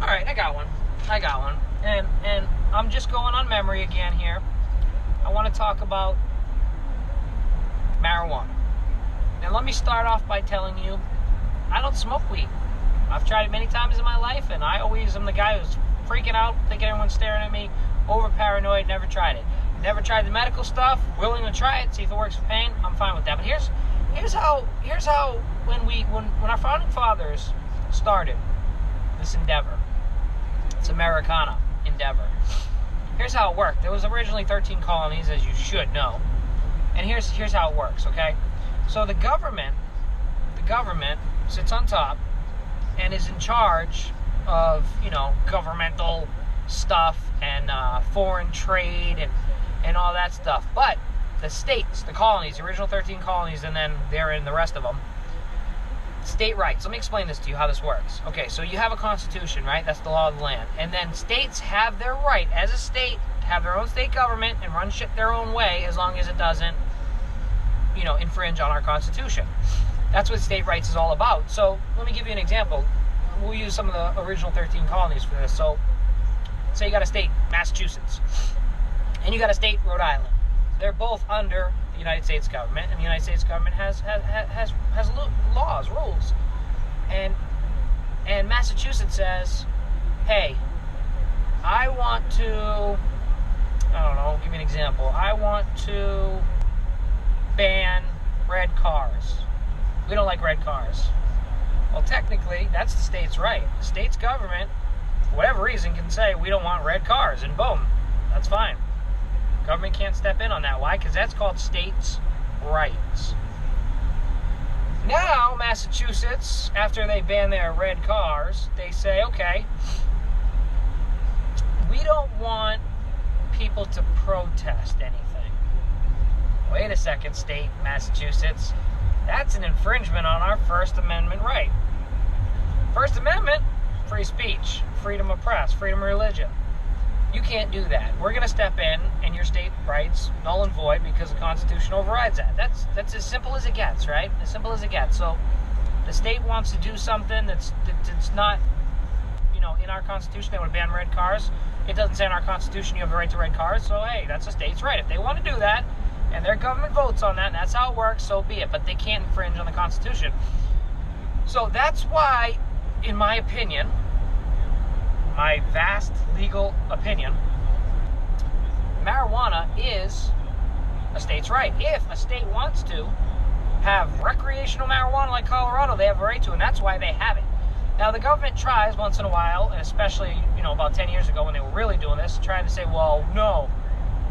All right, I got one. And I'm just going on memory again here. I want to talk about marijuana. And let me start off by telling you, I don't smoke weed. I've tried it many times in my life, and I always am the guy who's freaking out, thinking everyone's staring at me, over paranoid, never tried it. Never tried the medical stuff, willing to try it, see if it works for pain, I'm fine with that. But here's how when our founding fathers started this endeavor, this Americana endeavor, here's how it worked. There was originally 13 colonies, as you should know. And here's how it works, okay? So the government sits on top and is in charge of, governmental stuff and foreign trade and all that stuff. But the states, the colonies, the original 13 colonies, and then they're in the rest of them, state rights. Let me explain this to you, how this works. Okay, so you have a constitution, right? That's the law of the land. And then states have their right, as a state, to have their own state government and run shit their own way, as long as it doesn't, infringe on our constitution. That's what state rights is all about. So let me give you an example. We'll use some of the original 13 colonies for this. So say you got a state, Massachusetts, and you got a state, Rhode Island. They're both under the United States government, and the United States government has laws, rules. And Massachusetts says, hey, I want to, give me an example. I want to ban red cars. We don't like red cars. Well, technically, that's the state's right. The state's government, for whatever reason, can say, we don't want red cars, and boom, that's fine. Government can't step in on that. Why? Because that's called states' rights. Now, Massachusetts, after they ban their red cars, they say, okay, we don't want people to protest anything. Wait a second, state, Massachusetts. That's an infringement on our First Amendment right. First Amendment, free speech, freedom of press, freedom of religion. You can't do that. We're going to step in, and your state rights null and void because the Constitution overrides that. That's as simple as it gets, right? As simple as it gets. So the state wants to do something that's not, in our Constitution. They would ban red cars. It doesn't say in our Constitution you have the right to red cars. So hey, that's the state's right. If they want to do that, and their government votes on that, and that's how it works, so be it. But they can't infringe on the Constitution. So that's why, in my opinion, my vast legal opinion, marijuana is a state's right. If a state wants to have recreational marijuana like Colorado, they have a right to, and that's why they have it. Now, the government tries once in a while, and especially, about 10 years ago when they were really doing this, trying to say, well, no,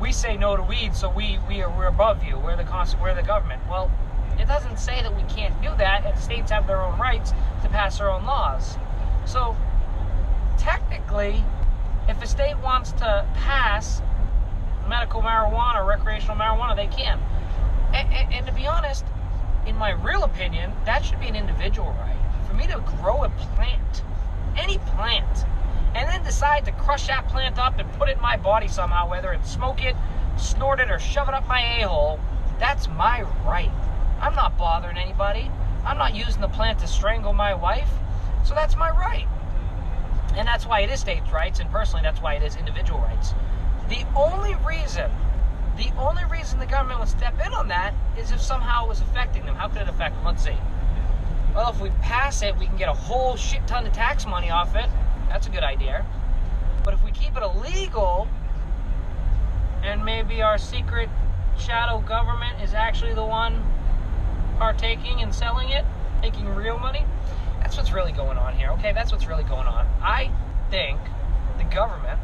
we say no to weed, so we're above you. We're the government. Well, it doesn't say that we can't do that, and states have their own rights to pass their own laws. So, technically, if a state wants to pass medical marijuana, recreational marijuana, they can. And to be honest, in my real opinion, that should be an individual right. For me to grow a plant, any plant, and then decide to crush that plant up and put it in my body somehow, whether it's smoke it, snort it, or shove it up my a-hole, that's my right. I'm not bothering anybody. I'm not using the plant to strangle my wife. So that's my right. And that's why it is states' rights, and personally, that's why it is individual rights. The only reason the government would step in on that is if somehow it was affecting them. How could it affect them? Let's see. Well, if we pass it, we can get a whole shit ton of tax money off it. That's a good idea. But if we keep it illegal, and maybe our secret shadow government is actually the one partaking and selling it, making real money, that's what's really going on here, okay? That's what's really going on. I think the government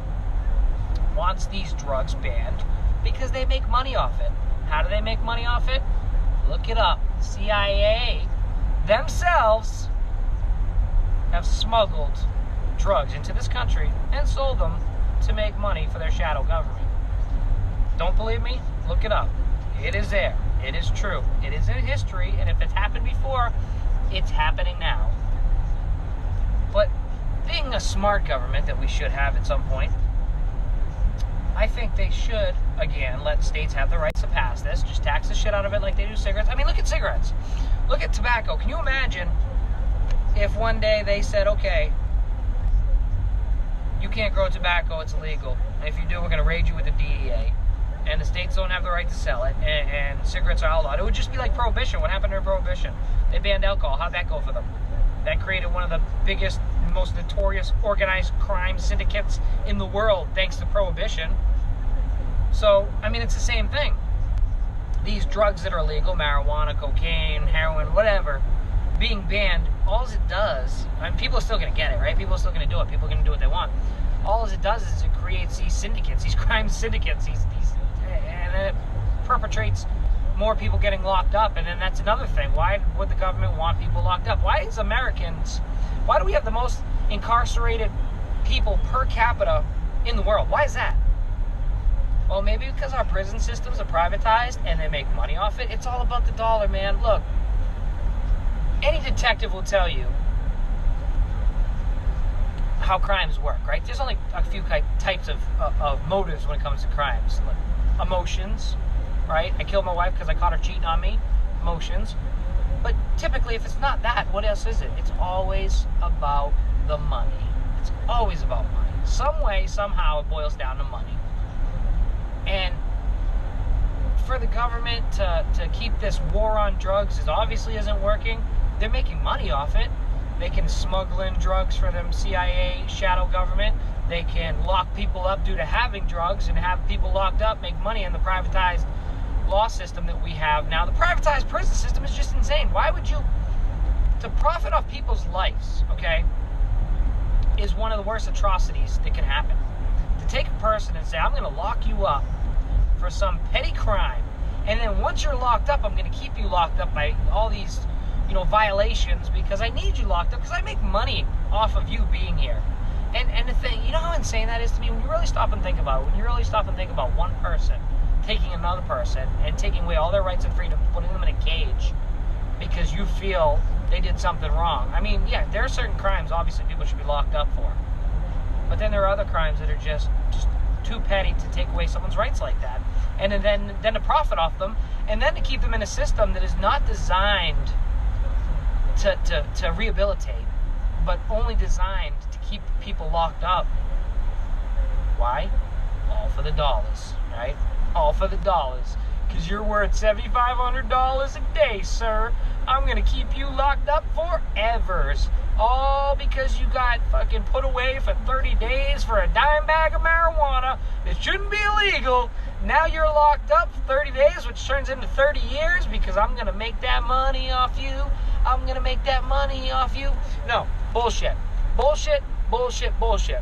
wants these drugs banned because they make money off it. How do they make money off it? Look it up. CIA themselves have smuggled drugs into this country and sold them to make money for their shadow government. Don't believe me? Look it up. It is there. It is true. It is in history, and if it's happened before, it's happening now. But being a smart government that we should have at some point, I think they should, again, let states have the rights to pass this. Just tax the shit out of it like they do cigarettes. I mean, look at cigarettes. Look at tobacco. Can you imagine if one day they said, okay, can't grow tobacco, it's illegal. And if you do, we're going to raid you with the DEA. And the states don't have the right to sell it. And cigarettes are outlawed. It would just be like Prohibition. What happened during Prohibition? They banned alcohol. How'd that go for them? That created one of the biggest, most notorious organized crime syndicates in the world, thanks to Prohibition. So, I mean, it's the same thing. These drugs that are illegal, marijuana, cocaine, heroin, whatever, being banned, all it does, I mean, people are still going to get it, right? People are still going to do it. People are going to do what they want. All it does is it creates these syndicates, these crime syndicates, and it perpetrates more people getting locked up. And then that's another thing. Why would the government want people locked up? Why do we have the most incarcerated people per capita in the world? Why is that? Well, maybe because our prison systems are privatized and they make money off it. It's all about the dollar, man. Look, any detective will tell you how crimes work, right? There's only a few types of motives when it comes to crimes. Like emotions, right? I killed my wife because I caught her cheating on me. Emotions. But typically, if it's not that, what else is it? It's always about the money. It's always about money. Some way, somehow, it boils down to money. And for the government to keep this war on drugs obviously isn't working. They're making money off it. They can smuggle in drugs for them CIA shadow government. They can lock people up due to having drugs and have people locked up, make money in the privatized law system that we have now. The privatized prison system is just insane. Why would you, to profit off people's lives, okay, is one of the worst atrocities that can happen. To take a person and say, I'm going to lock you up for some petty crime, and then once you're locked up, I'm going to keep you locked up by all these, violations because I need you locked up because I make money off of you being here. And the thing, you know how insane that is to me? When you really stop and think about it, when you really stop and think about one person taking another person and taking away all their rights and freedoms, putting them in a cage because you feel they did something wrong. I mean, yeah, there are certain crimes obviously people should be locked up for. But then there are other crimes that are just too petty to take away someone's rights like that. And then to profit off them, and then to keep them in a system that is not designed to rehabilitate, but only designed to keep people locked up. Why? All for the dollars, right? All for the dollars. Because you're worth $7,500 a day, sir. I'm going to keep you locked up forever. All because you got fucking put away for 30 days for a dime bag of marijuana that shouldn't be illegal. Now you're locked up for 30 days, which turns into 30 years because I'm going to make that money off you. I'm going to make that money off you. No, bullshit. Bullshit, bullshit, bullshit.